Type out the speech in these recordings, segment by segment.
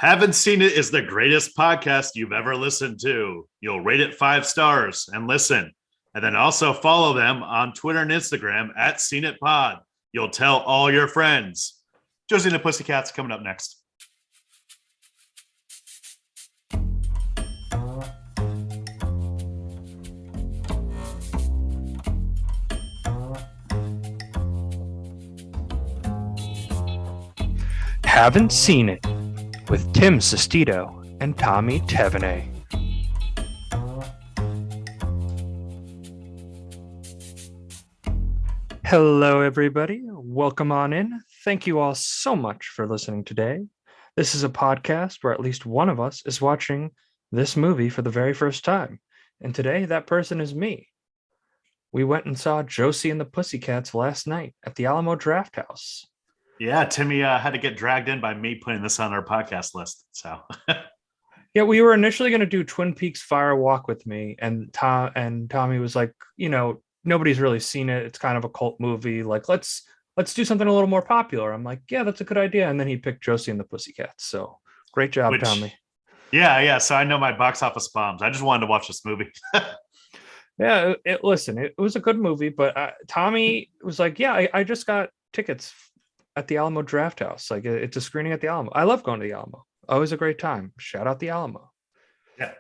Haven't Seen It is the greatest podcast you've ever listened to. You'll rate it 5 stars and listen. And then also follow them on Twitter and Instagram at Seen It Pod. You'll tell all your friends. Josie and the Pussycats coming up next. Haven't Seen It with Tim Sestito and Tommy Tevenay. Hello, everybody. Welcome on in. Thank you all so much for listening today. This is a podcast where at least one of us is watching this movie for the very first time. And today, that person is me. We went and saw Josie and the Pussycats last night at the Alamo Drafthouse. Yeah, Timmy had to get dragged in by me putting this on our podcast list. So, yeah, we were initially going to do Twin Peaks Fire Walk with me, and Tommy was like, nobody's really seen it. It's kind of a cult movie. Like, let's do something a little more popular. I'm like, yeah, that's a good idea. And then he picked Josie and the Pussycats. So, great job, Tommy. Yeah. So I know my box office bombs. I just wanted to watch this movie. Yeah, it was a good movie, but Tommy was like, yeah, I just got tickets at the Alamo Drafthouse. Like, it's a screening at the Alamo. I love going to the Alamo. Always a great time. Shout out the Alamo. Yeah.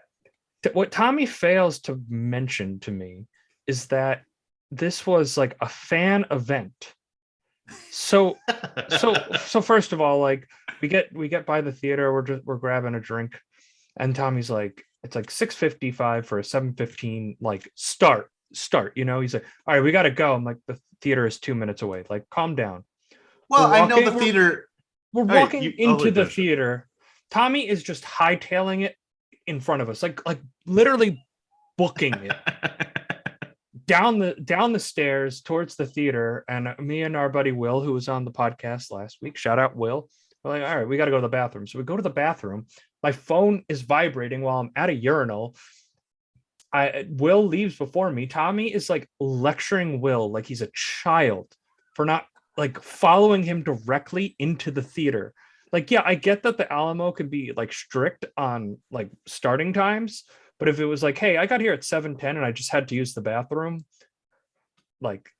What Tommy fails to mention to me is that this was like a fan event. So first of all, like we get by the theater, we're grabbing a drink, and Tommy's like, it's like 6:55 for a 7:15 like start. He's like, all right, we gotta go. I'm like, the theater is 2 minutes away. Like, calm down. Well, I know the theater. We're walking into the theater. Tommy is just hightailing it in front of us, like literally booking it down the stairs towards the theater. And me and our buddy Will, who was on the podcast last week, shout out Will. We're like, all right, we got to go to the bathroom. So we go to the bathroom. My phone is vibrating while I'm at a urinal. Will leaves before me. Tommy is like lecturing Will like he's a child for not like following him directly into the theater. Like, yeah, I get that the Alamo can be like strict on like starting times, but if it was like, hey, I got here at 7:10 and I just had to use the bathroom, like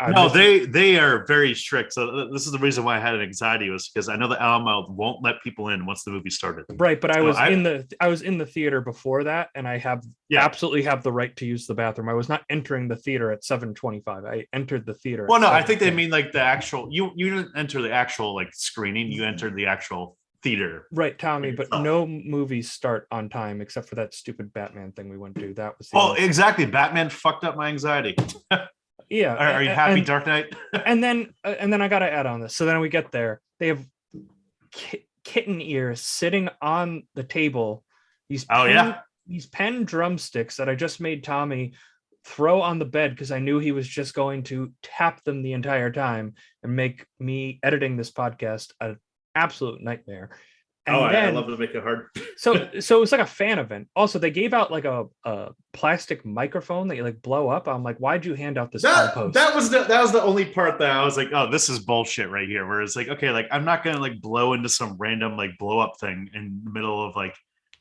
they are very strict. So this is the reason why I had an anxiety, was because I know the Alamo won't let people in once the movie started. Right, but I was in the theater before that, and I absolutely have the right to use the bathroom. I was not entering the theater at 7:25. I entered the theater. Well, no, I think they mean like the actual. You didn't enter the actual like screening. You entered the actual theater. Right, Tommy, but no movies start on time except for that stupid Batman thing we went to. That was exactly. Batman fucked up my anxiety. Yeah. Are you happy, Dark Knight? and then I got to add on this. So then we get there. They have kitten ears sitting on the table. These pen drumsticks that I just made Tommy throw on the bed because I knew he was just going to tap them the entire time and make me editing this podcast an absolute nightmare. And I love to make it hard. so it was like a fan event. Also, they gave out like a plastic microphone that you like blow up. I'm like, why'd you hand out this post? That was the only part that I was like, oh, this is bullshit right here. Where it's like, okay, like I'm not gonna like blow into some random like blow up thing in the middle of like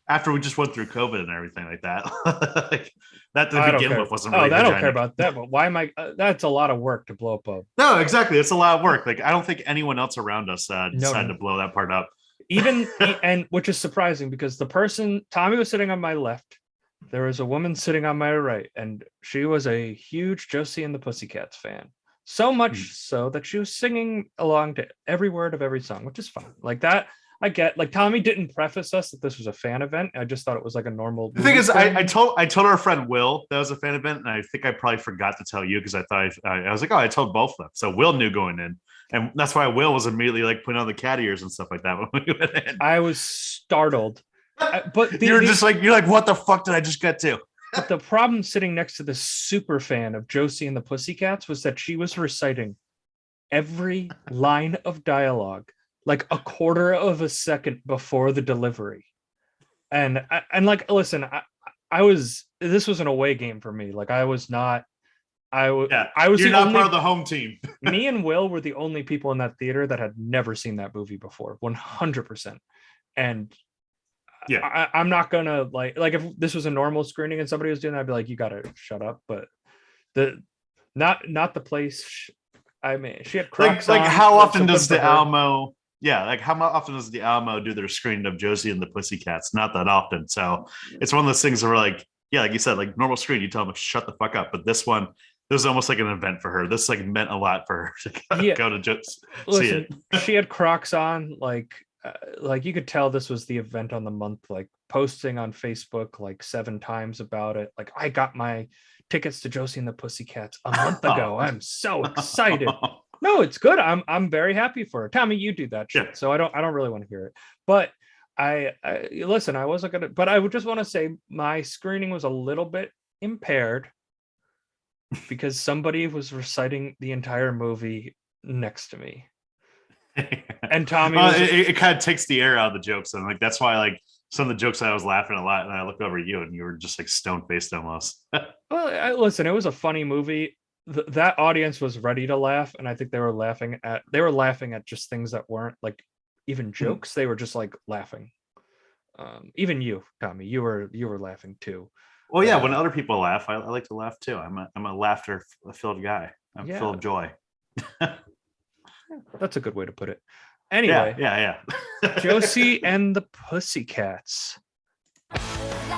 after we just went through COVID and everything like that. Like that to begin with wasn't really. I don't care about that. But why am I? That's a lot of work to blow up a. No, exactly. It's a lot of work. Like I don't think anyone else around us decided to blow that part up. And which is surprising because the person Tommy was sitting on my left, there was a woman sitting on my right, and she was a huge Josie and the Pussycats fan. So much so that she was singing along to every word of every song, which is fine. Like that, I get. Like Tommy didn't preface us that this was a fan event. I just thought it was like a normal. The thing is, I told our friend Will that was a fan event, and I think I probably forgot to tell you because I thought I was like, oh, I told both of them. So Will knew going in. And that's why Will was immediately like putting on the cat ears and stuff like that when we went in. I was startled. But you're like, what the fuck did I just get to? But the problem sitting next to this super fan of Josie and the Pussycats was that she was reciting every line of dialogue like a quarter of a second before the delivery. And like, listen, this was an away game for me. Like I was not. I was. You're not part of the home team. Me and Will were the only people in that theater that had never seen that movie before, 100%. And Yeah. I'm not gonna like if this was a normal screening and somebody was doing that, I'd be like, you gotta shut up. But the not the place. I mean, she had Crocs like on. how So often good does for the her. Alamo? Yeah, like how often does the Alamo do their screening of Josie and the Pussycats? Not that often. So it's one of those things where like, yeah, like you said, like normal screen, you tell them shut the fuck up. But this one, this was almost like an event for her. This like meant a lot for her to Yeah, go to just see listen, it. she had Crocs on. Like you could tell this was the event on the month. Like posting on Facebook like 7 times about it. Like I got my tickets to Josie and the Pussycats a month ago. I'm so excited. No, it's good. I'm very happy for her. Tommy, you do that shit. Yeah. So I don't really want to hear it. But I listen, I wasn't gonna, but I would just want to say my screening was a little bit impaired because somebody was reciting the entire movie next to me. And Tommy was it kind of takes the air out of the jokes, and like that's why like some of the jokes I was laughing a lot, and I looked over at you, and you were just like stone faced almost. well, listen, it was a funny movie. That audience was ready to laugh, and I think they were laughing at just things that weren't like even jokes. They were just like laughing. Even you, Tommy, you were laughing too. Well, yeah, when other people laugh, I like to laugh too. I'm a laughter filled guy. I'm Yeah. full of joy. That's a good way to put it. Yeah, Anyway, yeah. Josie and the Pussycats.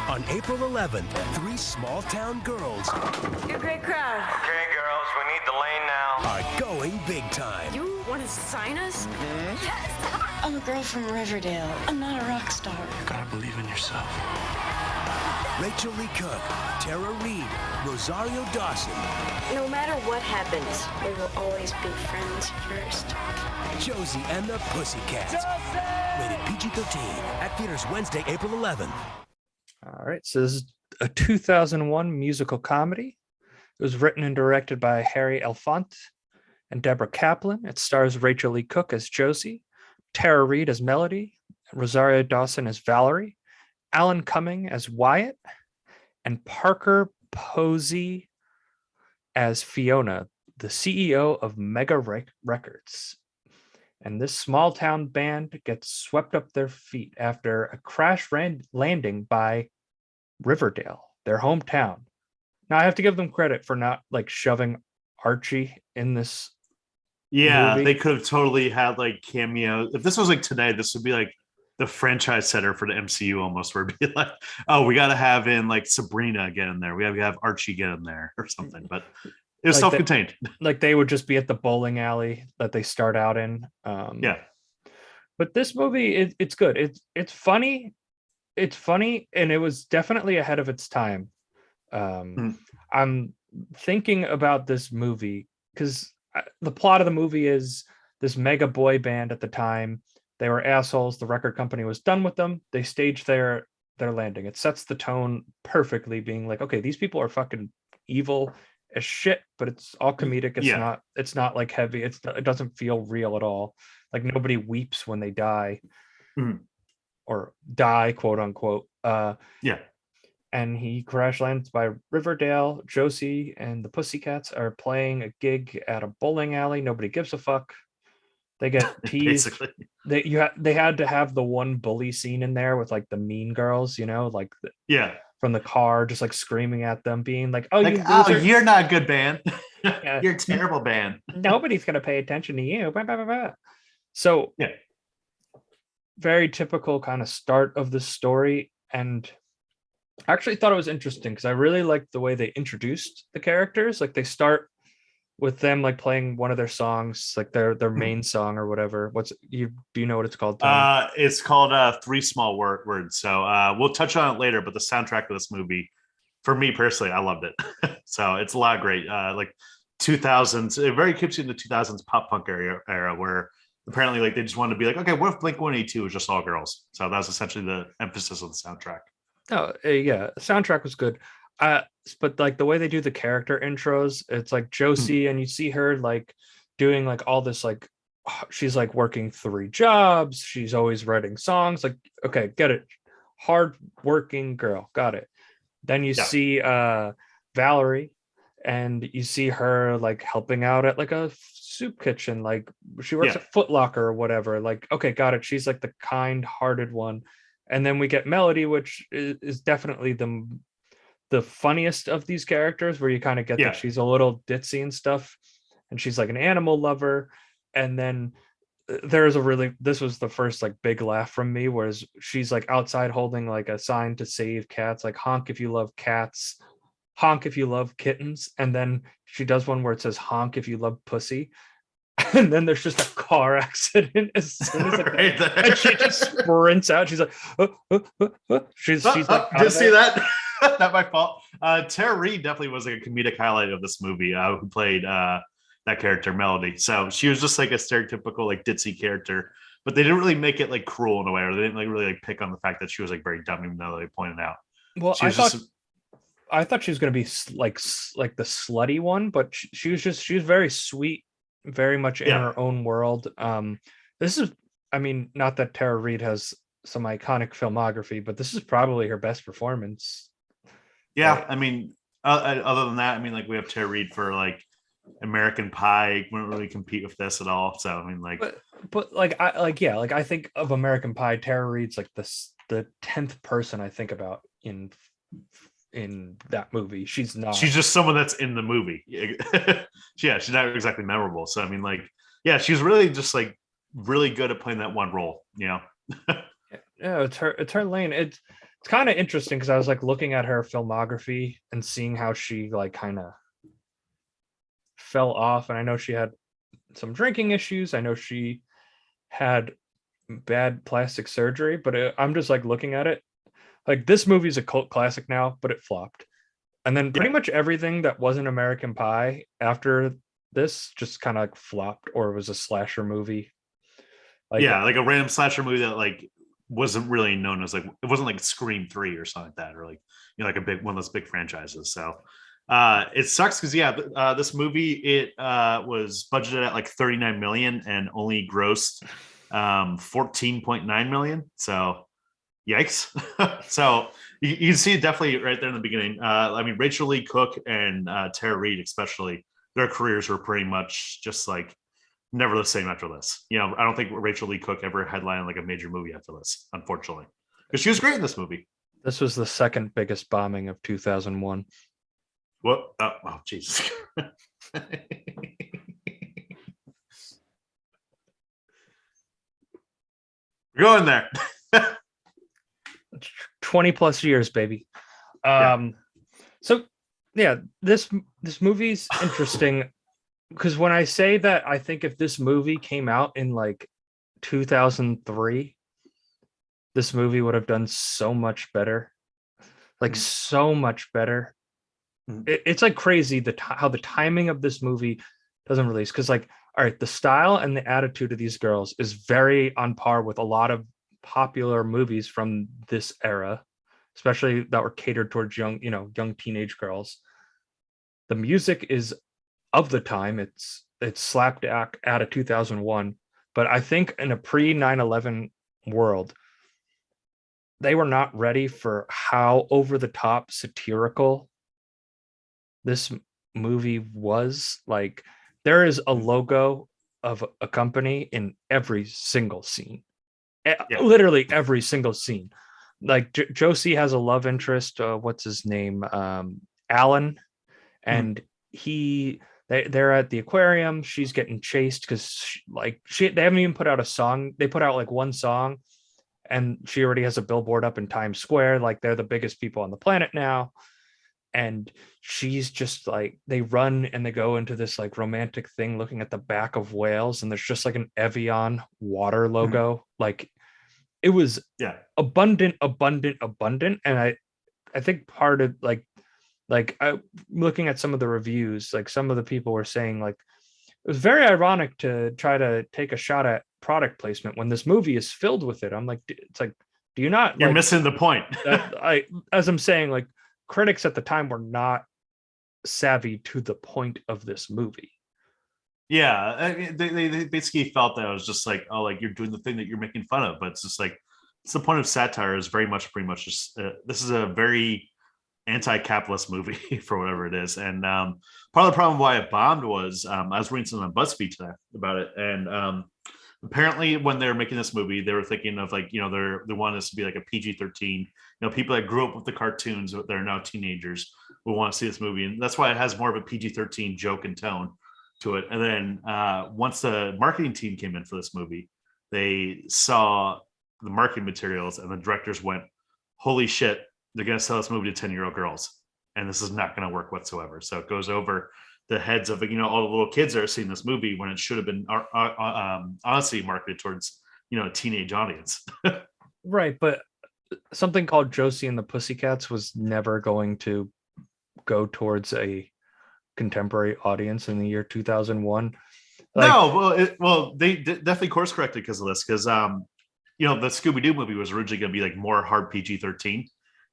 On April 11th, 3 small-town girls You're a great crowd. Okay, girls, we need the lane now. are going big time. You want to sign us? I'm a girl from Riverdale. I'm not a rock star. Gotta believe in yourself. Rachel Lee Cook, Tara Reid, Rosario Dawson, No matter what happens, we will always be friends first. Josie and the Pussycats. Rated PG-13 at theaters Wednesday, April 11th. All right, so this is a 2001 musical comedy. It was written and directed by Harry Elfont and Deborah Kaplan. It stars Rachel Lee Cook as Josie, Tara Reid as Melody, Rosario Dawson as Valerie, Alan Cumming as Wyatt, and Parker Posey as Fiona, the CEO of Mega Records. And this small town band gets swept up their feet after a crash landing by Riverdale, their hometown. Now I have to give them credit for not like shoving Archie in this. Yeah, movie. they could have totally had like cameo. If this was like today, this would be like the franchise setter for the MCU almost, where it'd be like, oh, we got to have in like Sabrina get in there. We have to have Archie get in there or something. But it was Like self-contained. Like they would just be at the bowling alley that they start out in. Yeah. But this movie, it's good. It's funny. It's funny, and it was definitely ahead of its time. I'm thinking about this movie because the plot of the movie is this mega boy band at the time. They were assholes. The record company was done with them. They staged their landing. It sets the tone perfectly, being like, okay, these people are fucking evil as shit, but it's all comedic. It's not like heavy. It doesn't feel real at all. Like nobody weeps when they die. Or die, quote unquote. Yeah. And he crash lands by Riverdale. Josie and the Pussycats are playing a gig at a bowling alley. Nobody gives a fuck. They get teased. They had to have the one bully scene in there with like the mean girls, like from the car, just like screaming at them, being like, "Oh, like, you loser. you're not a good band. Yeah. You're a terrible band. Nobody's gonna pay attention to you." So yeah, very typical kind of start of the story. And I actually thought it was interesting because I really liked the way they introduced the characters. Like they start with them like playing one of their songs, like their main song or whatever. Do you know what it's called, Tom? It's called Three Small Words. So we'll touch on it later, but the soundtrack of this movie, for me personally, I loved it. So it's a lot of great like 2000s. It very keeps you in the 2000s pop punk era where apparently like they just wanted to be like, okay, what if Blink-182 was just all girls? So that was essentially the emphasis of the soundtrack. Oh yeah, the soundtrack was good. But like the way they do the character intros, it's like Josie, and you see her like doing like all this, like she's like working 3 jobs. She's always writing songs. Like, okay, get it. Hard working girl. Got it. Then you see Valerie, and you see her like helping out at like a soup kitchen. Like she works at Foot Locker or whatever. Like, okay, got it. She's like the kind-hearted one. And then we get Melody, which is definitely the funniest of these characters, where you kind of get that she's a little ditzy and stuff, and she's like an animal lover. And then this was the first like big laugh from me, whereas she's like outside holding like a sign to save cats, like honk if you love cats, honk if you love kittens. And then she does one where it says honk if you love pussy. And then there's just a car accident as soon as right there. And she just sprints out. She's like, she's like, just see that. Not my fault. Tara Reid definitely was like a comedic highlight of this movie. Who played that character Melody? So she was just like a stereotypical like ditzy character, but they didn't really make it like cruel in a way, or they didn't like really like pick on the fact that she was like very dumb, even though they pointed out. Well, I thought she was going to be like the slutty one, but she was very sweet, very much in her own world. This is, I mean, not that Tara Reid has some iconic filmography, but this is probably her best performance. Yeah, I mean, other than that, I mean, like we have Tara Reid for like American Pie. Wouldn't really compete with this at all. So I mean, like, but like I think of American Pie. Tara Reid's like the 10th person I think about in that movie. She's just someone that's in the movie. Yeah, she's not exactly memorable. So I mean, like, yeah, she's really just like really good at playing that one role. You know. Yeah, it's her lane. It's kind of interesting because I was like looking at her filmography and seeing how she like kind of fell off. And I know she had some drinking issues. I know she had bad plastic surgery, but I'm just like looking at it. Like this movie's a cult classic now, but it flopped. And then pretty much everything that wasn't American Pie after this just kind of like flopped, or it was a slasher movie. Like a random slasher movie that like wasn't really known as like, it wasn't like Scream 3 or something like that, or like, you know, like a big one of those big franchises. So it sucks because this movie, it was budgeted at like 39 million and only grossed 14.9 million. So yikes. So you can see definitely right there in the beginning. I mean, Rachel Lee Cook and Tara Reid especially, their careers were pretty much just like never the same after this. You know, I don't think Rachel Lee Cook ever headlined like a major movie after this, unfortunately, because she was great in this movie. This was the second biggest bombing of 2001. What? Oh, Jesus. We're going there. 20 plus years, baby. So yeah, this movie's interesting. Because when I say that, I think if this movie came out in like 2003, this movie would have done so much better, like so much better. It's like crazy how the timing of this movie doesn't release. Because like, all right, the style and the attitude of these girls is very on par with a lot of popular movies from this era, especially that were catered towards young teenage girls. The music is of the time. It's slapped out of 2001, but I think in a pre 9/11 world, they were not ready for how over the top satirical this movie was. Like, there is a logo of a company in every single scene, literally every single scene. Like Josie has a love interest. What's his name? Alan, and they're at the aquarium. She's getting chased because they haven't even put out a song. They put out like one song, and she already has a billboard up in Times Square. Like, they're the biggest people on the planet now. And she's just like, they run and they go into this like romantic thing looking at the back of whales, and there's just like an Evian water logo. Like, it was abundant. And I think part of like I looking at some of the reviews, like some of the people were saying like it was very ironic to try to take a shot at product placement when this movie is filled with it. I'm like, it's like, do you not? You're missing the point. As I'm saying, like, critics at the time were not savvy to the point of this movie. Yeah, I mean, they basically felt that it was just like, oh, like you're doing the thing that you're making fun of, but it's just like, it's the point of satire is pretty much just this is a very anti-capitalist movie for whatever it is. And part of the problem why it bombed was I was reading something on BuzzFeed today about it, and apparently when they were making this movie, they were thinking of like, they wanted this to be like a PG-13. People that grew up with the cartoons, they're now teenagers, will want to see this movie, and that's why it has more of a PG-13 joke and tone to it. And then once the marketing team came in for this movie, they saw the marketing materials, and the directors went, "Holy shit, they're going to sell this movie to 10-year-old girls, and this is not going to work whatsoever." So it goes over the heads of all the little kids that are seeing this movie when it should have been honestly marketed towards a teenage audience. Right, but something called Josie and the Pussycats was never going to go towards a contemporary audience in the year 2001. They definitely course corrected because of this, because the Scooby-Doo movie was originally going to be like more hard PG-13.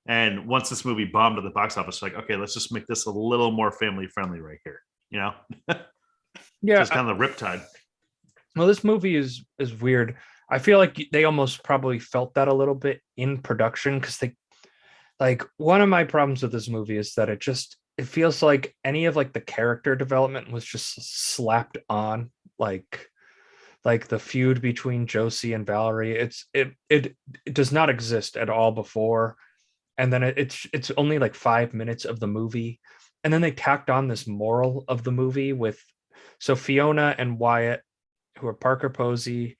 And once this movie bombed at the box office, like, okay, let's just make this a little more family friendly right here. Yeah, so it's kind of the riptide. Well, this movie is weird. I feel like they almost probably felt that a little bit in production, because they, like, one of my problems with this movie is that it feels like any of like the character development was just slapped on, like the feud between Josie and Valerie. It does not exist at all before. And then it's only like 5 minutes of the movie, and then they tacked on this moral of the movie with Fiona and Wyatt, who are Parker Posey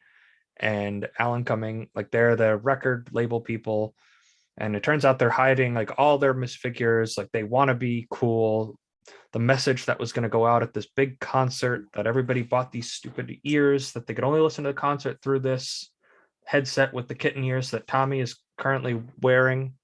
and Alan Cumming, like they're the record label people, and it turns out they're hiding like all their misfigures, like they want to be cool. The message that was going to go out at this big concert, that everybody bought these stupid ears, that they could only listen to the concert through this headset with the kitten ears that Tommy is currently wearing.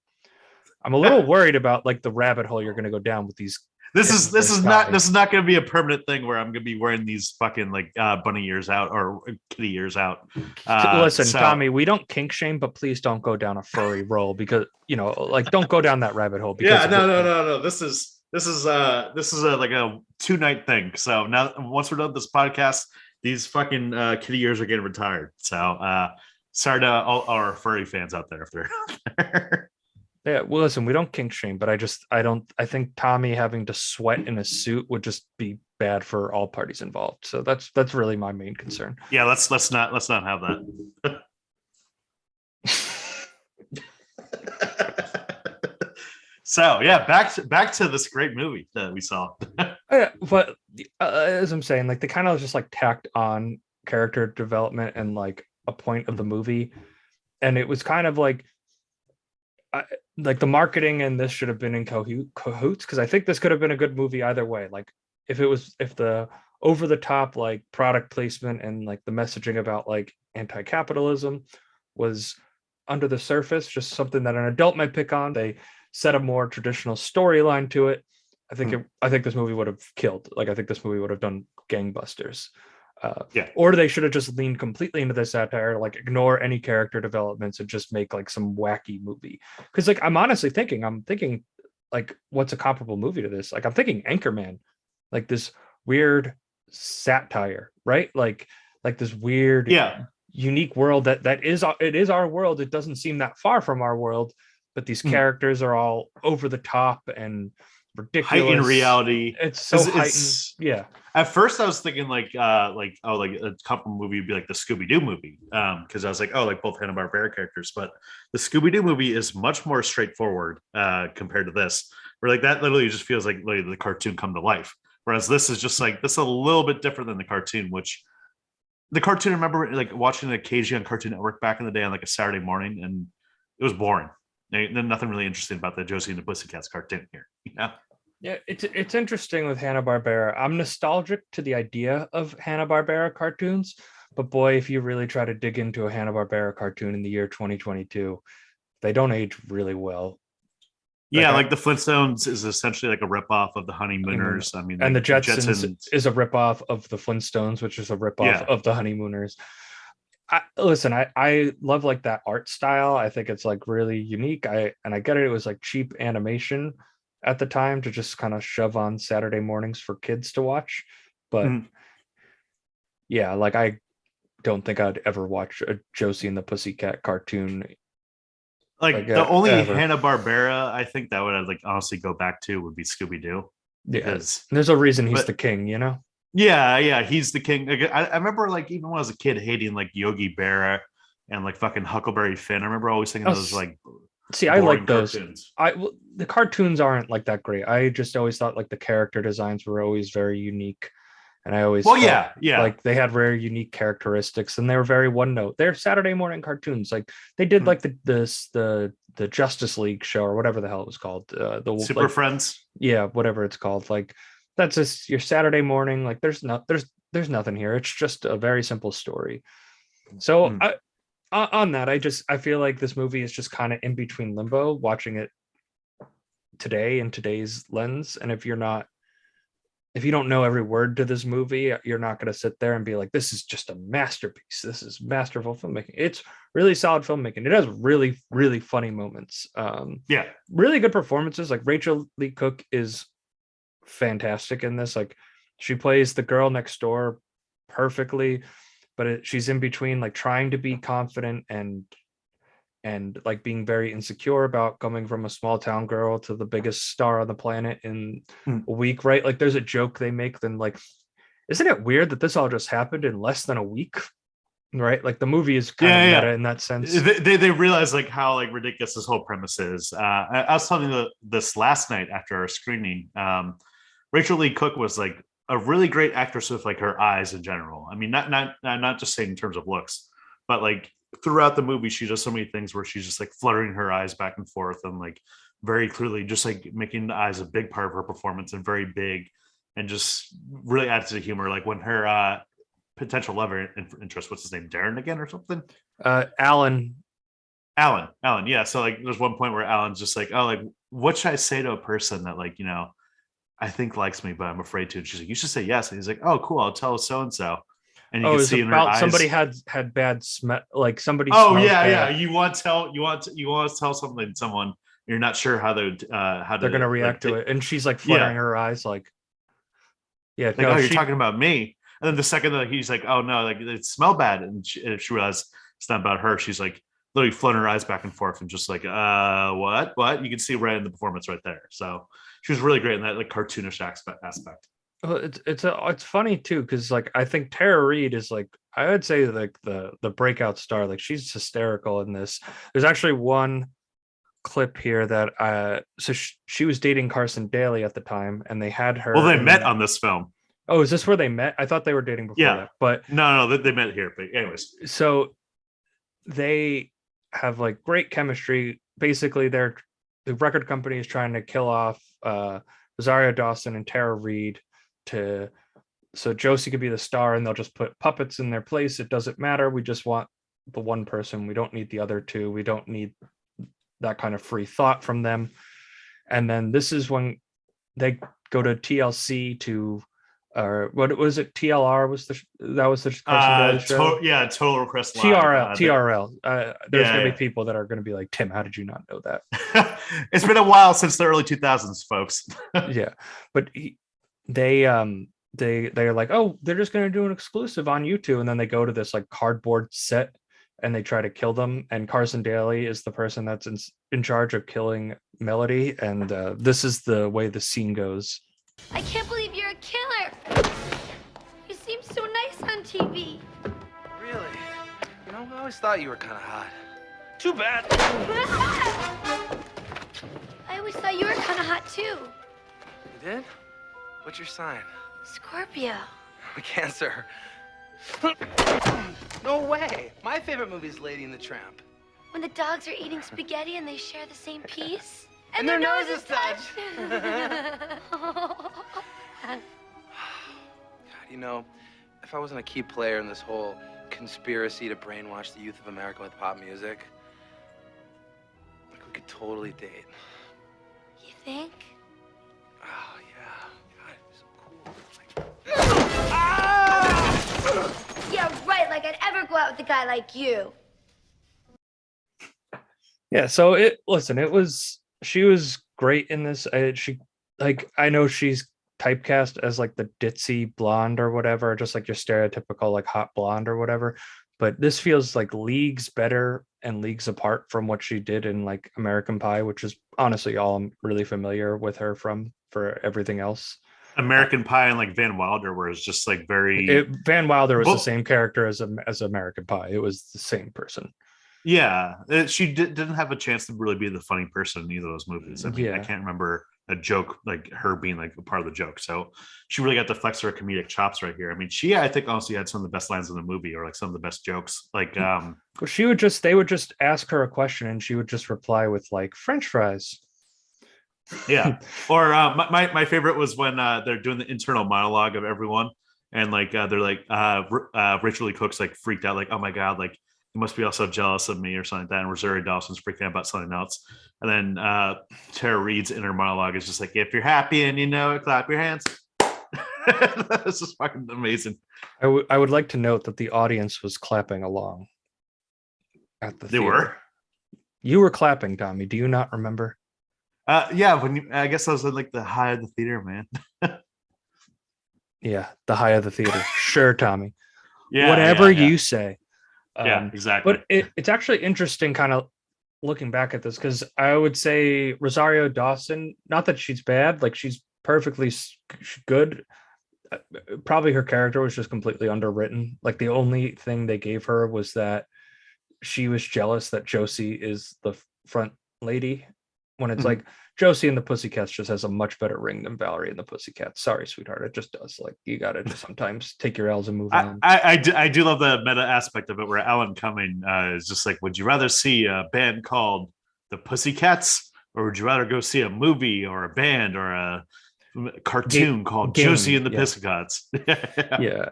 I'm a little worried about like the rabbit hole you're going to go down with these. This is not going to be a permanent thing where I'm going to be wearing these fucking like bunny ears out or kitty ears out. Listen, Tommy, we don't kink shame, but please don't go down a furry role, because like don't go down that rabbit hole. Because no. This is like a 2-night thing. So now once we're done with this podcast, these fucking kitty ears are getting retired. So sorry to all our furry fans out there if they're out there. Yeah, well, listen, we don't kink shame, but I think Tommy having to sweat in a suit would just be bad for all parties involved. So that's really my main concern. Yeah, let's not have that. So yeah, back to this great movie that we saw. Yeah, but as I'm saying, like they kind of just like tacked on character development and like a point of the movie, and it was kind of like the marketing and this should have been in cahoots, because I think this could have been a good movie either way. Like if the over the top like product placement and like the messaging about like anti-capitalism was under the surface, just something that an adult might pick on, they set a more traditional storyline to it, I think this movie would have killed. Like I think this movie would have done gangbusters. Or they should have just leaned completely into the satire, like ignore any character developments and just make like some wacky movie. Because like I'm thinking like what's a comparable movie to this? Like I'm thinking Anchorman, like this weird satire, right? Like this weird, unique world that is our world. It doesn't seem that far from our world, but these characters are all over the top and ridiculous. Heightened reality. It's so heightened. At first I was thinking like a comparable movie would be like the Scooby-Doo movie, because I was like, like both Hanna-Barbera characters, but the Scooby-Doo movie is much more straightforward compared to this, where like that literally just feels like the cartoon come to life, whereas this is just like this a little bit different than the cartoon. Which the cartoon, I remember like watching it occasionally on Cartoon Network back in the day on like a Saturday morning, and it was boring. There's nothing really interesting about the Josie and the Pussycats cartoon here. Yeah, it's interesting with Hanna-Barbera. I'm nostalgic to the idea of Hanna-Barbera cartoons, but boy, if you really try to dig into a Hanna-Barbera cartoon in the year 2022, they don't age really well. Yeah, like the Flintstones is essentially like a ripoff of the Honeymooners. I mean, and the Jetsons is a ripoff of the Flintstones, which is a ripoff of the Honeymooners. I love like that art style. I think it's like really unique. I get it. It was like cheap animation at the time to just kind of shove on Saturday mornings for kids to watch. But yeah, like I don't think I'd ever watch a Josie and the Pussycat cartoon. Like the only Hanna-Barbera I think that would like honestly go back to would be Scooby-Doo. Yeah, there's a reason he's the king, you know? Yeah, he's the king. Like, I remember like even when I was a kid hating like Yogi Berra and like fucking Huckleberry Finn. I remember always thinking those like See, I like those. Cartoons. The cartoons aren't like that great. I just always thought like the character designs were always very unique, and I always felt yeah, like they had very unique characteristics, and they were very one note. They're Saturday morning cartoons. Like they did like the Justice League show or whatever the hell it was called. The Super Friends. Yeah, whatever it's called. Like that's just your Saturday morning. Like there's there's nothing here. It's just a very simple story. So on that, I feel like this movie is just kind of in between limbo, watching it today in today's lens. And if you don't know every word to this movie, you're not going to sit there and be like, this is just a masterpiece. This is masterful filmmaking. It's really solid filmmaking. It has really, really funny moments. Really good performances. Like Rachel Lee Cook is fantastic in this. Like she plays the girl next door perfectly, but she's in between like trying to be confident and like being very insecure about coming from a small town girl to the biggest star on the planet in a week, right? Like there's a joke they make, then like, isn't it weird that this all just happened in less than a week? Right? Like the movie is kind of meta in that sense. They realize like how like ridiculous this whole premise is. I was telling this last night after our screening. Rachel Lee Cook was like a really great actress with like her eyes in general. I mean, not just saying in terms of looks, but like throughout the movie, she does so many things where she's just like fluttering her eyes back and forth and like very clearly just like making the eyes a big part of her performance and very big and just really adds to the humor. Like when her potential lover interest, what's his name, Darren again or something? Alan. Yeah. So like there's one point where Alan's just like, oh, like what should I say to a person that like, you know, I think likes me, but I'm afraid to. And she's like, you should say yes. And he's like, oh, cool. I'll tell so-and-so. And you can see in her eyes. Somebody had bad smell, like somebody. Oh yeah. You want to tell something to someone. You're not sure how they're going to react to it. And she's like fluttering her eyes like, yeah. Like, you're talking about me. And then the second that he's like, oh no, like it smelled bad. And she realized it's not about her. She's like literally fluttering her eyes back and forth and just like, what? You can see right in the performance right there. So she was really great in that like cartoonish aspect. Well, it's funny too because like I think Tara Reid is like I would say like the breakout star. Like she's hysterical in this. There's actually one clip here that she was dating Carson Daly at the time, and they had her. Well, they met on this film. Oh, is this where they met? I thought they were dating before that. But no, they met here. But anyways, so they have like great chemistry. Basically, the record company is trying to kill off Rosario Dawson and Tara Reid so Josie could be the star, and they'll just put puppets in their place. It doesn't matter. We just want the one person. We don't need the other two. We don't need that kind of free thought from them. And then this is when they go to TLC to what was it? TLR was the show? Total Request Live. TRL. There's gonna be people that are gonna be like, Tim, how did you not know that? It's been a while since the early 2000s, folks. Yeah, but they're like, oh, they're just gonna do an exclusive on YouTube, and then they go to this like cardboard set and they try to kill them. And Carson Daly is the person that's in charge of killing Melody, and this is the way the scene goes. I can't believe you're a killer. You seem so nice on TV. Really? You know, I always thought you were kind of hot. Too bad. I always thought you were kind of hot too. You did? What's your sign? Scorpio. Cancer. No way. My favorite movie is Lady and the Tramp. When the dogs are eating spaghetti and they share the same piece. And their noses touch. God, you know, if I wasn't a key player in this whole conspiracy to brainwash the youth of America with pop music, like we could totally date. You think? Oh, yeah. God, it'd be so cool. Ah! Yeah, right. Like I'd ever go out with a guy like you. Yeah. So she was great in this. I know she's typecast as like the ditzy blonde or whatever, just like your stereotypical like hot blonde or whatever. But this feels like leagues better and leagues apart from what she did in like American Pie, which is honestly all I'm really familiar with her from for everything else. American Pie and like Van Wilder, where it's just like very Van Wilder was the same character as American Pie. It was the same person. Yeah, she didn't have a chance to really be the funny person in either of those movies. I mean, I can't remember a joke like her being like a part of the joke. So she really got to flex her comedic chops right here. I mean, I think honestly had some of the best lines in the movie, or like some of the best jokes. Like, well, they would just ask her a question and she would just reply with like French fries. Yeah. Or my favorite was when they're doing the internal monologue of everyone, and like they're like Rachel Lee Cook's like freaked out, like, oh my god, like you must be also jealous of me or something like that. And Rosario Dawson's freaking out about something else. And then Tara Reid's inner monologue is just like, if you're happy and you know it, clap your hands. This is fucking amazing. I would like to note that the audience was clapping along at the theater. Were? You were clapping, Tommy. Do you not remember? Yeah, I guess I was in like the high of the theater, man. Yeah, the high of the theater. Sure, Tommy. Yeah, whatever you say. Yeah, exactly. But it's actually interesting kind of looking back at this, because I would say Rosario Dawson, not that she's bad, like she's perfectly good. Probably her character was just completely underwritten. Like the only thing they gave her was that she was jealous that Josie is the front lady, when it's like Josie and the Pussycats just has a much better ring than Valerie and the Pussycats. Sorry, sweetheart. It just does. Like you got to just sometimes take your L's and move on. I do love the meta aspect of it, where Alan Cumming is just like, would you rather see a band called the Pussycats, or would you rather go see a movie or a band or a cartoon called Josie and the Pussycats? Yeah.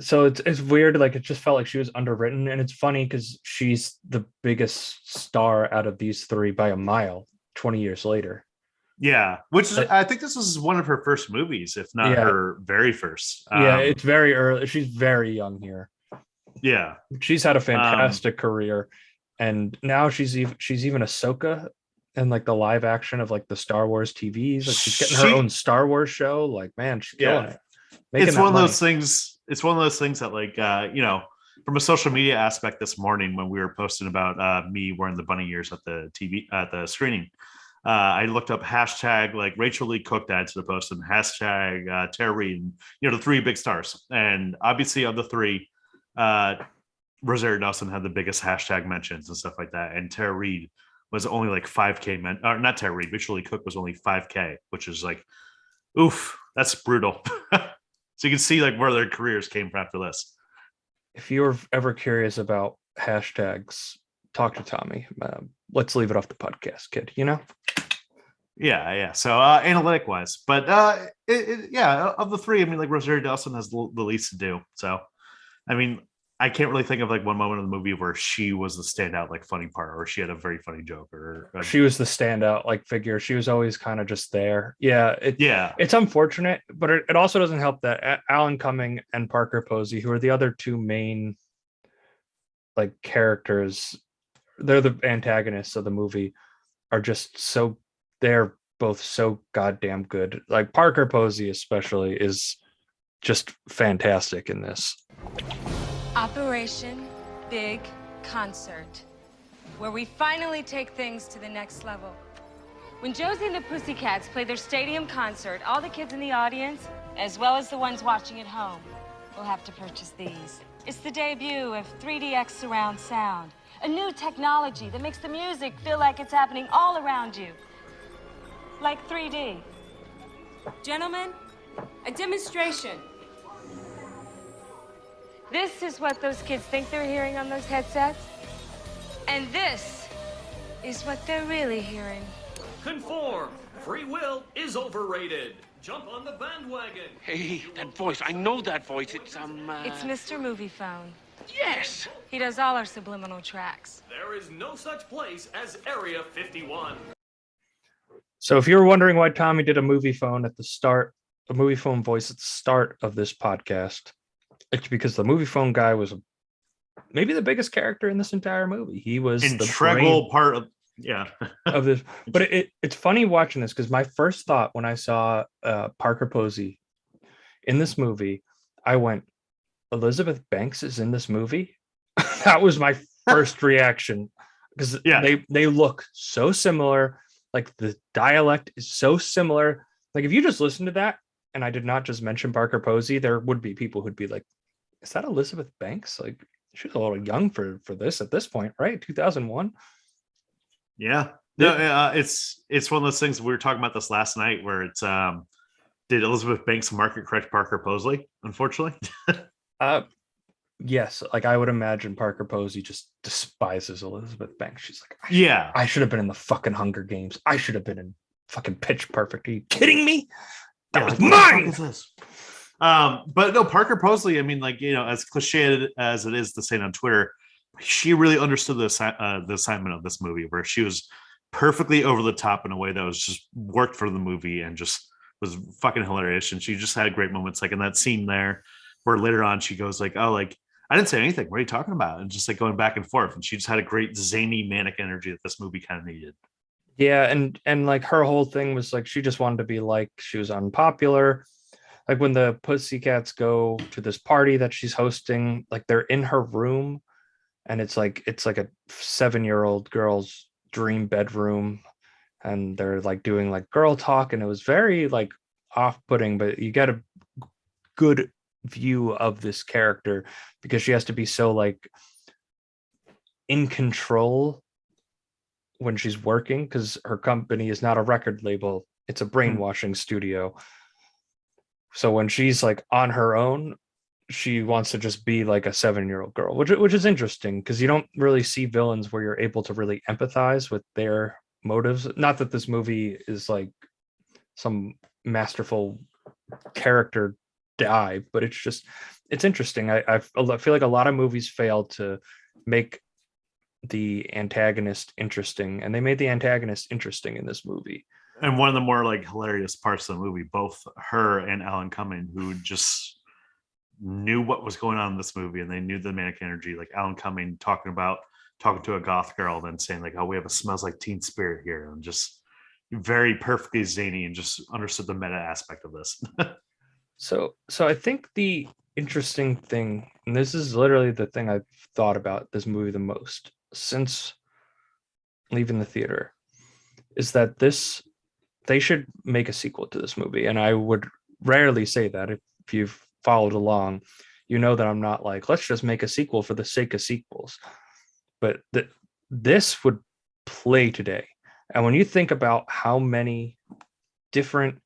So it's weird, like it just felt like she was underwritten, and it's funny because she's the biggest star out of these three by a mile 20 years later. Yeah, which is, I think this was one of her first movies, if not her very first. It's very early. She's very young here. Yeah, she's had a fantastic career, and now she's even Ahsoka and like the live action of like the Star Wars TVs. Like she's getting her own Star Wars show. Like, man, she's killing it. It's one of those things. It's one of those things that, like, from a social media aspect, this morning when we were posting about me wearing the bunny ears at the TV at the screening, I looked up hashtag like Rachel Lee Cook to add to the post, and hashtag Tara Reid, the three big stars. And obviously of the three, Rosario Dawson had the biggest hashtag mentions and stuff like that. And Tara Reid was only like 5K or not Tara Reid, Rachel Lee Cook was only 5K, which is like, oof, that's brutal. So you can see like where their careers came from after this. If you're ever curious about hashtags, talk to Tommy. Let's leave it off the podcast, kid. Yeah. So analytic wise, but of the three, I mean, like Rosario Dawson has the least to do. So, I mean, I can't really think of like one moment in the movie where she was the standout like funny part, or she had a very funny joke, or she was the standout like figure. She was always kind of just there. It's unfortunate, but it also doesn't help that Alan Cumming and Parker Posey, who are the other two main like characters, they're the antagonists of the movie, are just so, they're both so goddamn good. Like Parker Posey especially is just fantastic in this. Operation Big Concert, where we finally take things to the next level. When Josie and the Pussycats play their stadium concert, all the kids in the audience, as well as the ones watching at home, will have to purchase these. It's the debut of 3DX surround sound, a new technology that makes the music feel like it's happening all around you, like 3D. Gentlemen, a demonstration. This is what those kids think they're hearing on those headsets. And this is what they're really hearing. Conform. Free will is overrated. Jump on the bandwagon. Hey, that voice. I know that voice. It's It's Mr. Movie Phone. Yes. He does all our subliminal tracks. There is no such place as Area 51. So if you were wondering why Tommy did a movie phone voice at the start of this podcast, it's because the movie phone guy was maybe the biggest character in this entire movie. He was integral part of of this. But it's funny watching this, because my first thought when I saw Parker Posey in this movie, I went, Elizabeth Banks is in this movie. That was my first reaction, because they look so similar. Like the dialect is so similar. Like if you just listen to that, and I did not just mention Parker Posey, there would be people who'd be like, "Is that Elizabeth Banks? Like she's a little young for this at this point, right? 2001." Yeah. No, it's one of those things we were talking about this last night where it's did Elizabeth Banks market correct Parker Posey, unfortunately? Yes, like I would imagine Parker Posey just despises Elizabeth Banks. She's like, Yeah. I should have been in the fucking Hunger Games. I should have been in fucking Pitch Perfect. Are you kidding me? That was mine. But no, Parker Posey, I mean, like, you know, as cliche as it is to say on Twitter, she really understood the assignment of this movie, where she was perfectly over the top in a way that was just worked for the movie and just was fucking hilarious. And she just had great moments, like in that scene there where later on she goes like, oh, like, I didn't say anything. What are you talking about? And just like going back and forth. And she just had a great zany manic energy that this movie kind of needed. Yeah, and like her whole thing was like she just wanted to be like, she was unpopular. Like when the Pussycats go to this party that she's hosting, like they're in her room, and it's like a 7-year-old girl's dream bedroom, and they're like doing like girl talk, and it was very like off-putting, but you get a good view of this character because she has to be so like in control when she's working, because her company is not a record label, it's a brainwashing studio. So when she's like on her own, she wants to just be like a 7-year-old girl, which is interesting because you don't really see villains where you're able to really empathize with their motives. Not that this movie is like some masterful character dive, but it's interesting. I feel like a lot of movies fail to make the antagonist interesting, and they made the antagonist interesting in this movie. And one of the more like hilarious parts of the movie, both her and Alan Cumming, who just knew what was going on in this movie, and they knew the manic energy. Like Alan Cumming talking to a goth girl, then saying like, "Oh, we have a smells like teen spirit here," and just very perfectly zany, and just understood the meta aspect of this. So I think the interesting thing, and this is literally the thing I've thought about this movie the most since leaving the theater, is that they should make a sequel to this movie. And I would rarely say that. If you've followed along, you know that I'm not like, let's just make a sequel for the sake of sequels. But this would play today. And when you think about how many different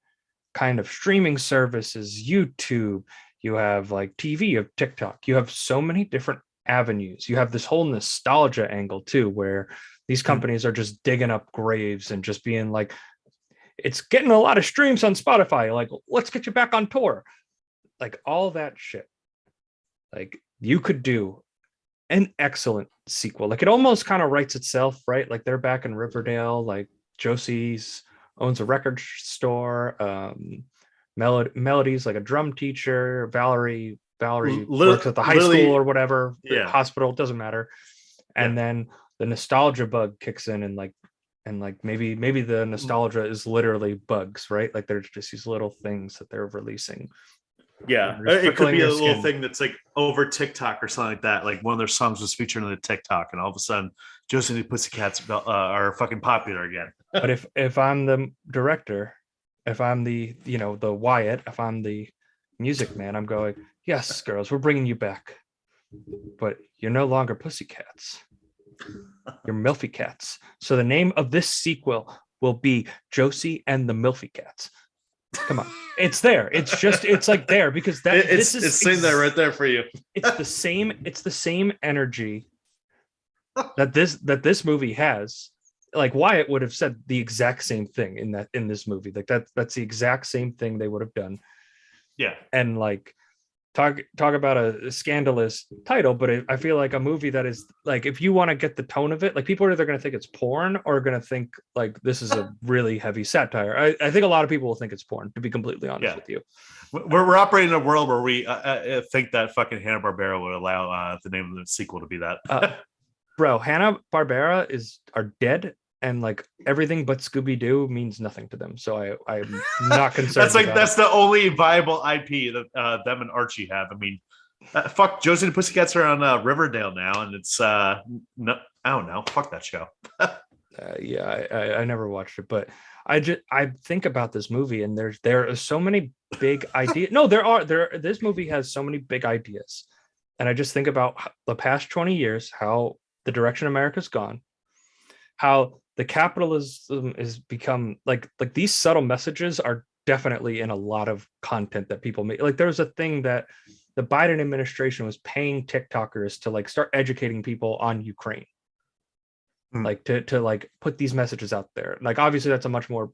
kind of streaming services, YouTube, you have like TV, you have TikTok, you have so many different avenues. You have this whole nostalgia angle too, where these companies are just digging up graves and just being like, it's getting a lot of streams on Spotify, like, let's get you back on tour. Like all that shit. Like you could do an excellent sequel. Like it almost kind of writes itself, right? Like they're back in Riverdale, like Josie's owns a record store. Melody's like a drum teacher. Valerie works at the high school or whatever, hospital, doesn't matter. And then the nostalgia bug kicks in, and maybe the nostalgia is literally bugs, right? Like there's just these little things that they're releasing. Yeah, it could be a little thing that's like over TikTok or something like that. Like one of their songs was featured on the TikTok, and all of a sudden, Josie and the Pussycats are fucking popular again. But if I'm the director, if I'm the Wyatt, if I'm the music man, I'm going, yes, girls, we're bringing you back, but you're no longer Pussycats. You're Milfy Cats. So the name of this sequel will be Josie and the Milfy Cats. Come on, it's there. It's like there because it's sitting there right there for you. It's the same energy that this movie has. Like Wyatt would have said the exact same thing in this movie. Like that's the exact same thing they would have done. Yeah. And like talk about a scandalous title, but I feel like a movie that is like, if you want to get the tone of it, like people are either going to think it's porn or going to think like this is a really heavy satire. I think a lot of people will think it's porn, to be completely honest with you. We're operating in a world where we think that fucking Hanna-Barbera would allow the name of the sequel to be that. Bro, Hanna-Barbera are dead. And like everything but Scooby-Doo means nothing to them, so I'm not concerned. That's the only viable IP that them and Archie have. I mean, fuck, Josie and the Pussycats are on Riverdale now, and it's no, I don't know. Fuck that show. I never watched it, but I think about this movie, and there are so many big ideas. No, this movie has so many big ideas, and I just think about the past 20 years, how the direction America's gone, how the capitalism has become like these subtle messages are definitely in a lot of content that people make. Like there's a thing that the Biden administration was paying TikTokers to like start educating people on Ukraine. Like to like put these messages out there. Like obviously that's a much more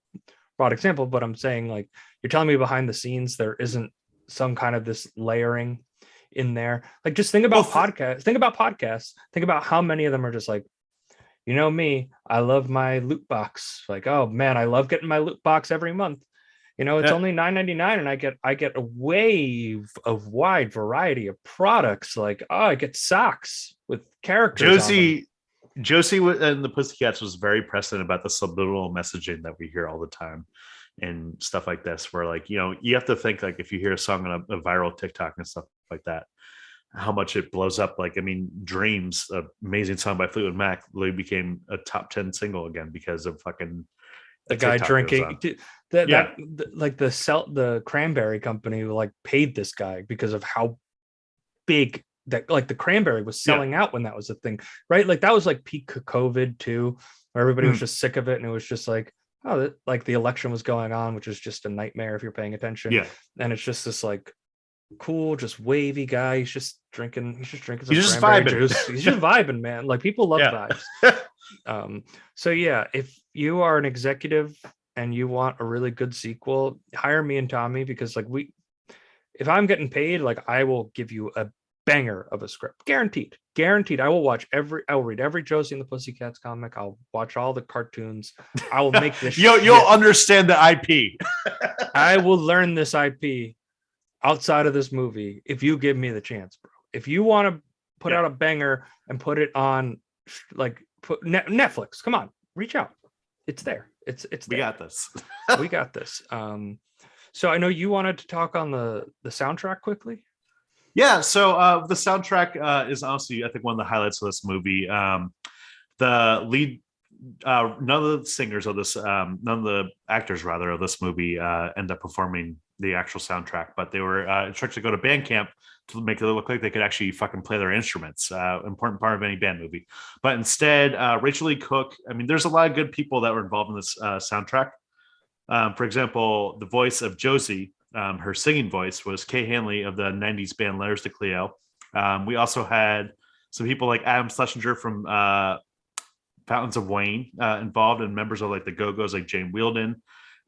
broad example, but I'm saying like you're telling me behind the scenes there isn't some kind of this layering in there. Like just think about podcasts. Think about podcasts. Think about how many of them are just like, you know me, I love my loot box. Like, oh man, I love getting my loot box every month. You know, it's only $9.99 and I get a wave of wide variety of products. Like, oh, I get socks with characters. Josie and the Pussycats was very prescient about the subliminal messaging that we hear all the time and stuff like this, where like, you know, you have to think like if you hear a song on a viral TikTok and stuff like that, how much it blows up. Like, I mean, Dreams, an amazing song by Fleetwood Mac, literally became a top 10 single again because of fucking the guy drinking the Cranberry Company like paid this guy because of how big that like the Cranberry was selling out when that was a thing, right? Like that was like peak COVID too, where everybody was just sick of it, and it was just like, oh, like the election was going on, which is just a nightmare if you're paying attention. Yeah, and it's just this like cool, just wavy guy. He's just drinking some cranberry juice. He's just vibing, man. Like people love vibes. So yeah, if you are an executive and you want a really good sequel, hire me and Tommy, because like if I'm getting paid, like I will give you a banger of a script, guaranteed. I will read every Josie and the Pussycats comic. I'll watch all the cartoons. I will make this. You'll understand the IP. I will learn this IP outside of this movie if you give me the chance, bro. If you want to put out a banger and put it on like Netflix, come on, reach out. It's there. It's there. We got this. We got this. So I know you wanted to talk on the soundtrack quickly. Yeah, so the soundtrack is honestly, I think, one of the highlights of this movie. The lead, none of the singers of this, none of the actors rather of this movie end up performing the actual soundtrack, but they were instructed to go to band camp to make it look like they could actually fucking play their instruments. Important part of any band movie. But instead, Rachel Lee Cook. I mean, there's a lot of good people that were involved in this soundtrack. For example, the voice of Josie. Her singing voice was Kay Hanley of the 90s band Letters to Cleo. We also had some people like Adam Schlesinger from Fountains of Wayne involved, and members of like the Go-Go's like Jane Wielden.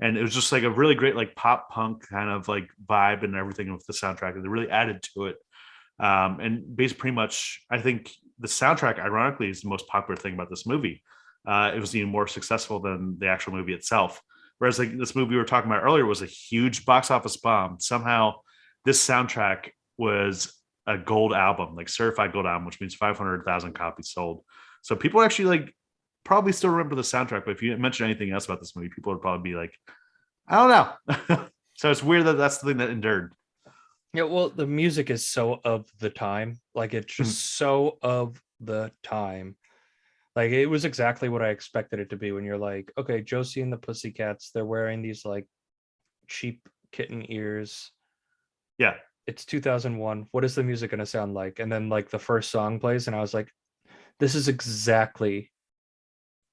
And it was just like a really great like pop punk kind of like vibe and everything with the soundtrack. And they really added to it. And basically pretty much, I think the soundtrack, ironically, is the most popular thing about this movie. It was even more successful than the actual movie itself. Whereas like this movie we were talking about earlier was a huge box office bomb. Somehow this soundtrack was a gold album, like certified gold album, which means 500,000 copies sold. So people actually like probably still remember the soundtrack, but if you didn't mention anything else about this movie, people would probably be like, I don't know. So it's weird that that's the thing that endured. Yeah, well, the music is so of the time. Like it's just so of the time. Like it was exactly what I expected it to be when you're like, okay, Josie and the Pussycats, they're wearing these like cheap kitten ears. Yeah. It's 2001. What is the music going to sound like? And then like the first song plays and I was like, this is exactly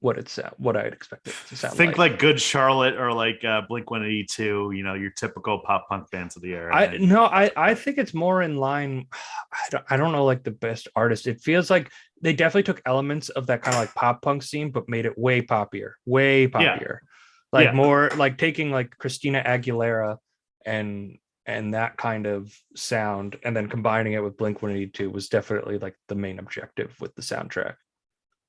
what I'd expect it to sound Think like Good Charlotte or like Blink-182, you know, your typical pop punk bands of the era. I think it's more in line. I don't know like the best artist. It feels like they definitely took elements of that kind of like pop punk scene, but made it way poppier. Like more like taking like Christina Aguilera and that kind of sound and then combining it with Blink-182 was definitely like the main objective with the soundtrack.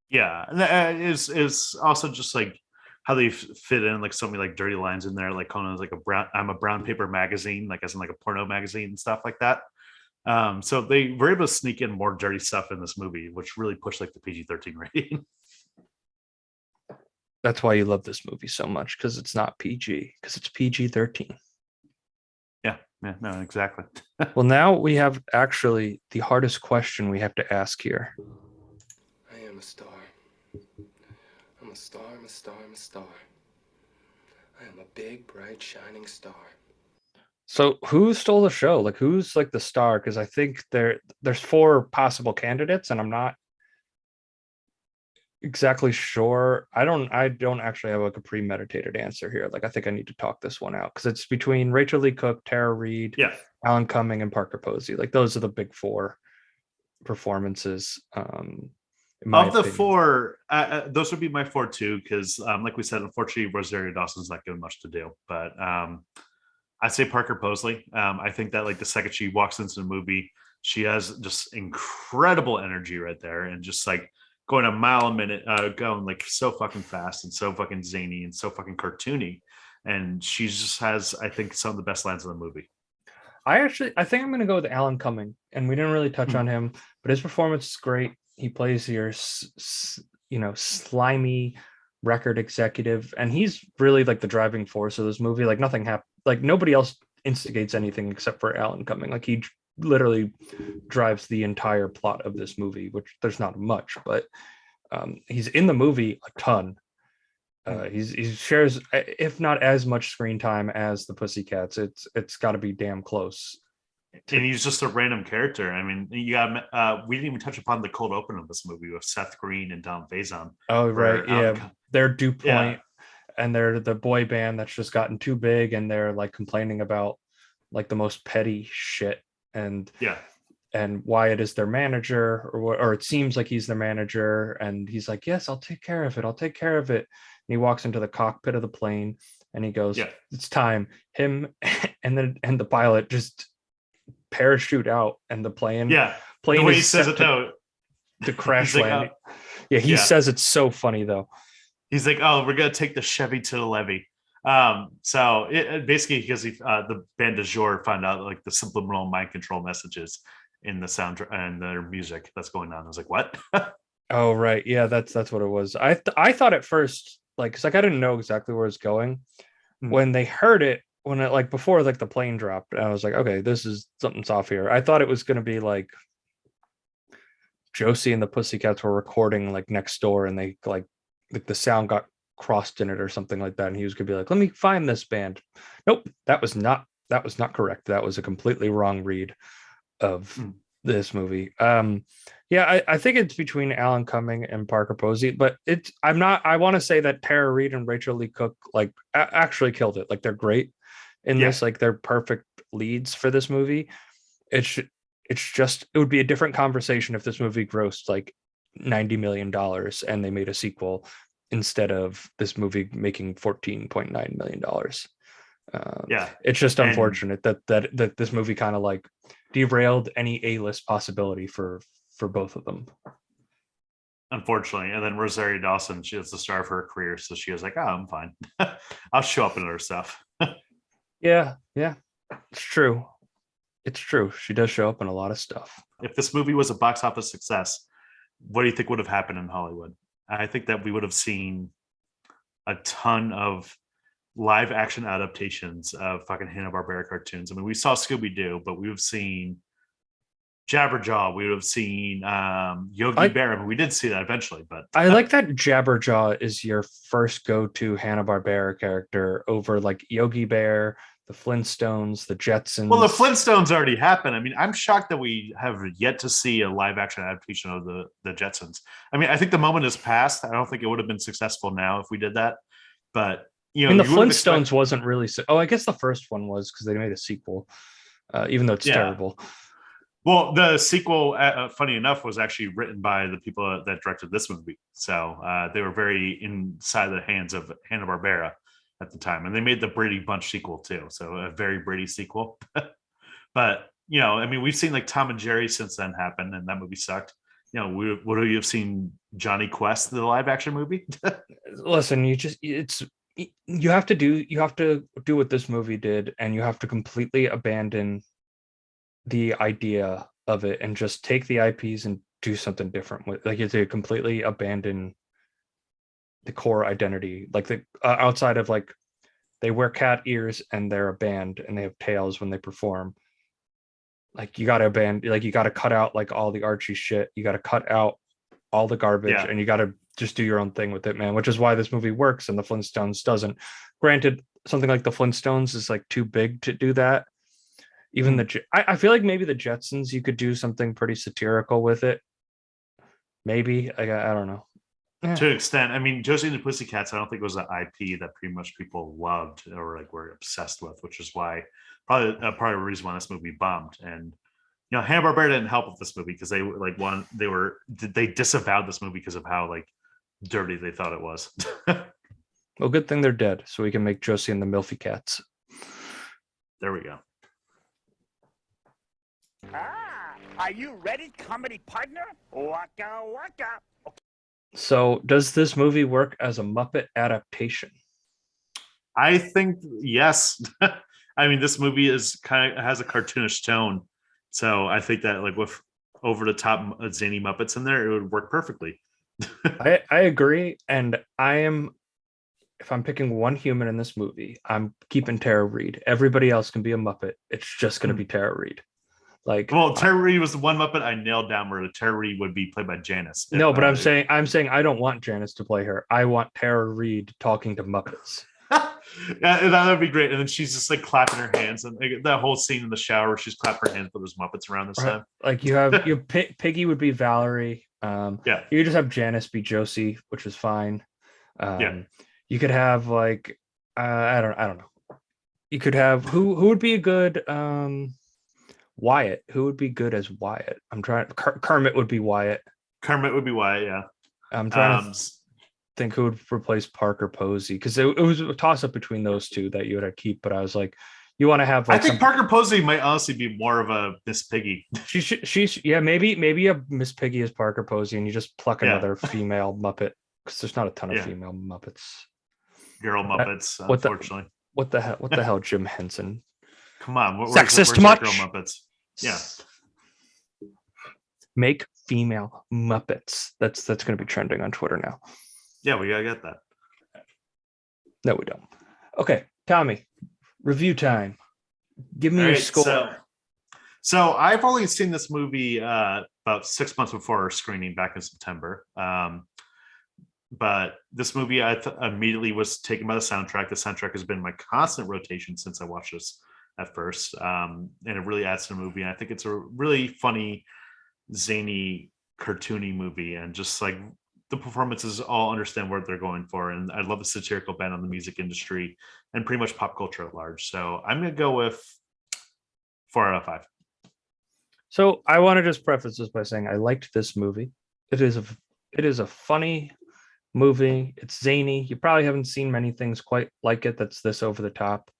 Yeah, and is also just like how they fit in like so many like dirty lines in there, like Conan's like I'm a brown paper magazine, like as in like a porno magazine and stuff like that. So they were able to sneak in more dirty stuff in this movie, which really pushed like the PG-13 rating. That's why you love this movie so much, because it's not PG, because it's PG-13. Yeah, no, exactly. Well, now we have actually the hardest question we have to ask here. I am a star. I'm a a star, I'm a star, I'm a star. I am a big, bright, shining star. So who stole the show? Like who's like the star? Because I think there's 4 possible candidates, and I'm not exactly sure. I don't actually have like a premeditated answer here. Like I think I need to talk this one out because it's between Rachel Lee Cook, Tara Reid, Yeah. Alan Cumming, and Parker Posey. Like those are the big 4 performances. In my Of the opinion. 4, those would be my 4 too, because like we said, unfortunately, Rosario Dawson's not given much to do. But I say Parker Posey. I think that like the second she walks into the movie, she has just incredible energy right there, and just like going a mile a minute, going like so fucking fast and so fucking zany and so fucking cartoony. And she just has, I think, some of the best lines in the movie. I think I'm going to go with Alan Cumming, and we didn't really touch on him, but his performance is great. He plays your, slimy record executive, and he's really like the driving force of this movie. Like nothing happened, like nobody else instigates anything except for Alan Cumming. Like he literally drives the entire plot of this movie, which there's not much, but he's in the movie a ton. He shares, if not as much screen time as the Pussycats. It's got to be damn close. And he's just a random character. I mean, you got we didn't even touch upon the cold open of this movie with Seth Green and Don Faison. Oh right, yeah, they're DuPont, and they're the boy band that's just gotten too big, and they're like complaining about like the most petty shit, and Wyatt is their manager, or it seems like he's their manager, and he's like, yes, I'll take care of it, and he walks into the cockpit of the plane, and he goes, it's time. Him and the pilot just parachute out, and the plane the way he says it though, to crash land. He says it's so funny though. He's like, oh, we're gonna take the Chevy to the levee. So it basically, because the band de jour found out like the subliminal mind control messages in the sound and their music that's going on. I was like, what? Oh right, yeah, that's what it was. I thought at first, like, cause like I didn't know exactly where it's going. When they heard it, when it like before like the plane dropped, I was like, okay, this is something's off here. I thought it was gonna be like Josie and the Pussycats were recording like next door, and they like the sound got crossed in it or something like that, and he was gonna be like, let me find this band. Nope, that was not correct. That was a completely wrong read of this movie. I think it's between Alan Cumming and Parker Posey, but I want to say that Tara Reid and Rachel Lee Cook like actually killed it. Like they're great in this, like they're perfect leads for this movie. It would be a different conversation if this movie grossed like $90 million and they made a sequel instead of this movie making $14.9 million. It's just unfortunate that this movie kind of like derailed any A-list possibility for both of them, unfortunately. And then Rosario Dawson, she was the star of her career, so she was like, oh, I'm fine. I'll show up in other stuff. yeah it's true she does show up in a lot of stuff. If this movie was a box office success, what do you think would have happened in Hollywood? I think that we would have seen a ton of live action adaptations of fucking Hanna-Barbera cartoons. I mean, we saw Scooby-Doo, but we've seen Jabberjaw. We would have seen Yogi Bear. I mean, we did see that eventually, but I like that Jabberjaw is your first go-to Hanna-Barbera character over like Yogi Bear, the Flintstones, the Jetsons. Well, the Flintstones already happened. I mean, I'm shocked that we have yet to see a live action adaptation of the Jetsons. I mean, I think the moment has passed. I don't think it would have been successful now if we did that. But you know, and the Flintstones wasn't really. I guess the first one was because they made a sequel, even though it's terrible. Well, the sequel, funny enough, was actually written by the people that directed this movie. So they were very inside the hands of Hanna-Barbera at the time. And they made the Brady Bunch sequel too. So a very Brady sequel. But, you know, I mean, we've seen like Tom and Jerry since then happen, and that movie sucked. You know, would you have seen Johnny Quest, the live action movie? Listen, you have to do what this movie did, and you have to completely abandon the idea of it and just take the IPs and do something different with. Like, you have to completely abandon the core identity, like the outside of like they wear cat ears and they're a band and they have tails when they perform. Like, you got to cut out like all the Archie shit. You got to cut out all the garbage, and you got to just do your own thing with it, man, which is why this movie works and the Flintstones doesn't. Granted, something like the Flintstones is like too big to do that. Even I feel like maybe the Jetsons, you could do something pretty satirical with it. Maybe. I don't know. To an extent. I mean, Josie and the Pussycats, I don't think it was an IP that pretty much people loved or like were obsessed with, which is why probably part of the reason why this movie bombed. And Hanna-Barbera didn't help with this movie because they disavowed this movie because of how like dirty they thought it was. Well, good thing they're dead, so we can make Josie and the Milfy Cats. There we go. Are you ready, comedy partner? Waka waka. So, does this movie work as a Muppet adaptation? I think yes. I mean, this movie has a cartoonish tone, so I think that like with over the top zany Muppets in there, it would work perfectly. I agree, and if I'm picking one human in this movie, I'm keeping Tara Reid. Everybody else can be a Muppet. It's just going to be Tara Reid. Like, well, Tara Reid was the one Muppet I nailed down where Tara Reid would be played by Janice. No, but I'm saying I don't want Janice to play her. I want Tara Reid talking to Muppets. Yeah, that would be great. And then she's just like clapping her hands, and like, that whole scene in the shower, she's clapping her hands with those Muppets around this time. Like you have Piggy would be Valerie. Yeah, you just have Janice be Josie, which is fine. You could have like I don't know. You could have who would be a good Wyatt. Who would be good as Wyatt? I'm trying. Kermit would be Wyatt. Kermit would be Wyatt. Yeah. I'm trying to think who would replace Parker Posey, because it was a toss up between those two that you would have to keep. But I was like, you want to have. Like, I think Parker Posey might honestly be more of a Miss Piggy. She's maybe a Miss Piggy is Parker Posey, and you just pluck another female Muppet, because there's not a ton of female Muppets. Girl Muppets, unfortunately. What the hell, Jim Henson? Come on, sexist much? Girl Muppets. Yeah. Make female Muppets. That's going to be trending on Twitter now. Yeah, we gotta get that. No, we don't. Okay, Tommy, review time. Give me your score. So I've only seen this movie about 6 months before our screening back in September. But this movie, I immediately was taken by the soundtrack. The soundtrack has been my constant rotation since I watched this at first. And it really adds to the movie. And I think it's a really funny, zany, cartoony movie. And just like the performances all understand what they're going for. And I love the satirical bent on the music industry and pretty much pop culture at large. So I'm going to go with 4 out of 5. So I want to just preface this by saying I liked this movie. It is a funny movie. It's zany. You probably haven't seen many things quite like it that's this over the top.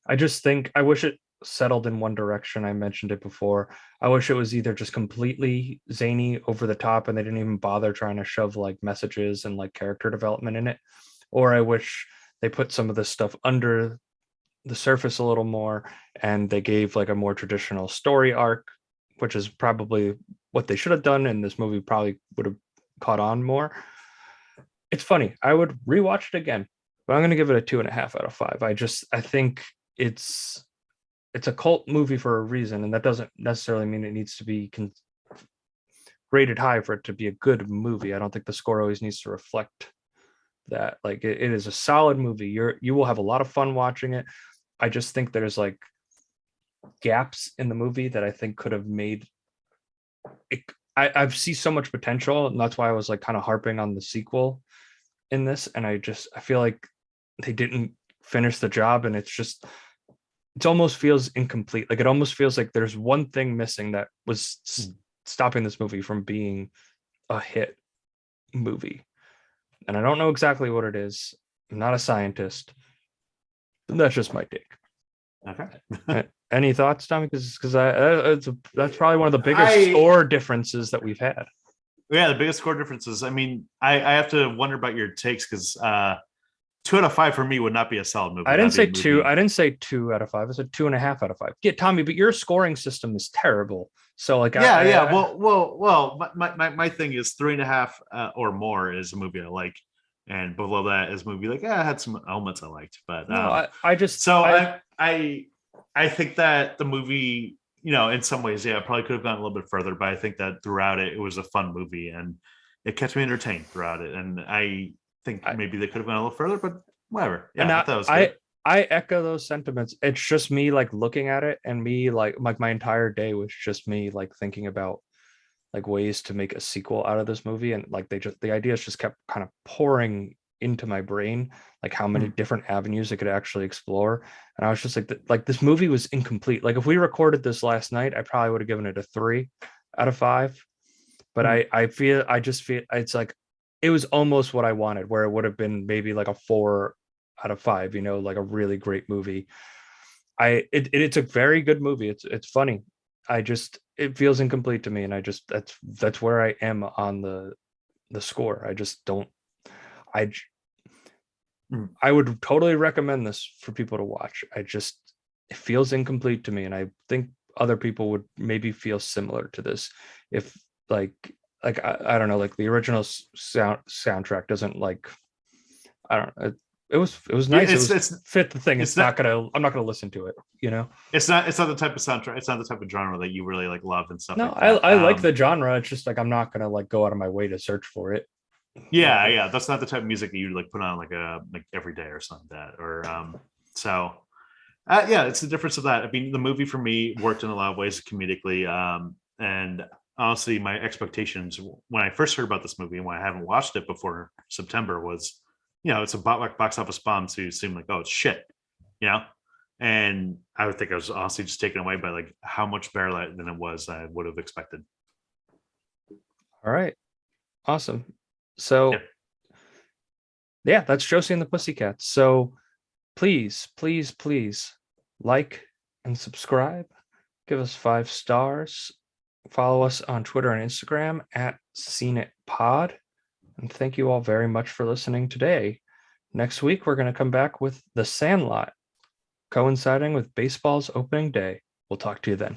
I just think I wish it settled in one direction. I mentioned it before. I wish it was either just completely zany over the top and they didn't even bother trying to shove like messages and like character development in it, or I wish they put some of this stuff under the surface a little more and they gave like a more traditional story arc, which is probably what they should have done, and this movie probably would have caught on more. It's funny. I would rewatch it again, but I'm going to give it a 2.5 out of 5. I think it's a cult movie for a reason, and that doesn't necessarily mean it needs to be rated high for it to be a good movie. I don't think the score always needs to reflect that. Like it is a solid movie. You will have a lot of fun watching it. I just think there's like gaps in the movie that I think could have made it. I see so much potential, and that's why I was like kind of harping on the sequel in this. And I feel like they didn't finish the job, and it almost feels incomplete. Like it almost feels like there's one thing missing that was stopping this movie from being a hit movie. And I don't know exactly what it is. I'm not a scientist. That's just my take. Okay. Any thoughts, Tommy? Because that's probably one of the biggest score differences that we've had. Yeah, the biggest score differences. I mean, I have to wonder about your takes, because 2 out of 5 for me would not be a solid movie. I didn't say 2. I didn't say 2 out of 5. I said 2.5 out of 5. Yeah, Tommy, but your scoring system is terrible. So like, well, my thing is 3.5 or more is a movie I like, and below that is a movie like I had some elements I liked, but no, I think that the movie, in some ways, probably could have gone a little bit further, but I think that throughout it was a fun movie, and it kept me entertained throughout it. And I think maybe they could have gone a little further, but whatever. Yeah, And I thought it was good. I echo those sentiments. It's just me like looking at it, and me like my entire day was just me like thinking about like ways to make a sequel out of this movie, and like the ideas just kept kind of pouring into my brain, like how many different avenues it could actually explore. And I was just like this movie was incomplete. Like if we recorded this last night, I probably would have given it a 3 out of 5. But I just feel it's like it was almost what I wanted, where it would have been maybe like a 4 out of 5, you know, like a really great movie. It's a very good movie. It's funny. It feels incomplete to me, and that's where I am on the score. I just don't. I would totally recommend this for people to watch. It feels incomplete to me, and I think other people would maybe feel similar to this. If like I don't know, like the original soundtrack doesn't like, I don't know. It was nice. It's fit the thing. I'm not gonna listen to it. You know, it's not the type of soundtrack. It's not the type of genre that you really like love and stuff. No, like that. I like the genre. It's just like I'm not gonna like go out of my way to search for it. Yeah. That's not the type of music that you like put on like every day or something like that. Or yeah, it's the difference of that. I mean, the movie for me worked in a lot of ways comedically. And honestly, my expectations when I first heard about this movie and when I haven't watched it before September was, you know, it's a box office bomb, so you seem like, oh, it's shit, you know. And I would think I was honestly just taken away by like how much better than it was I would have expected. All right, awesome. So yeah, that's Josie and the Pussycats. So please like and subscribe, give us 5 stars, follow us on Twitter and Instagram at SeenItPod. And thank you all very much for listening today. Next week, we're going to come back with The Sandlot, coinciding with baseball's opening day. We'll talk to you then.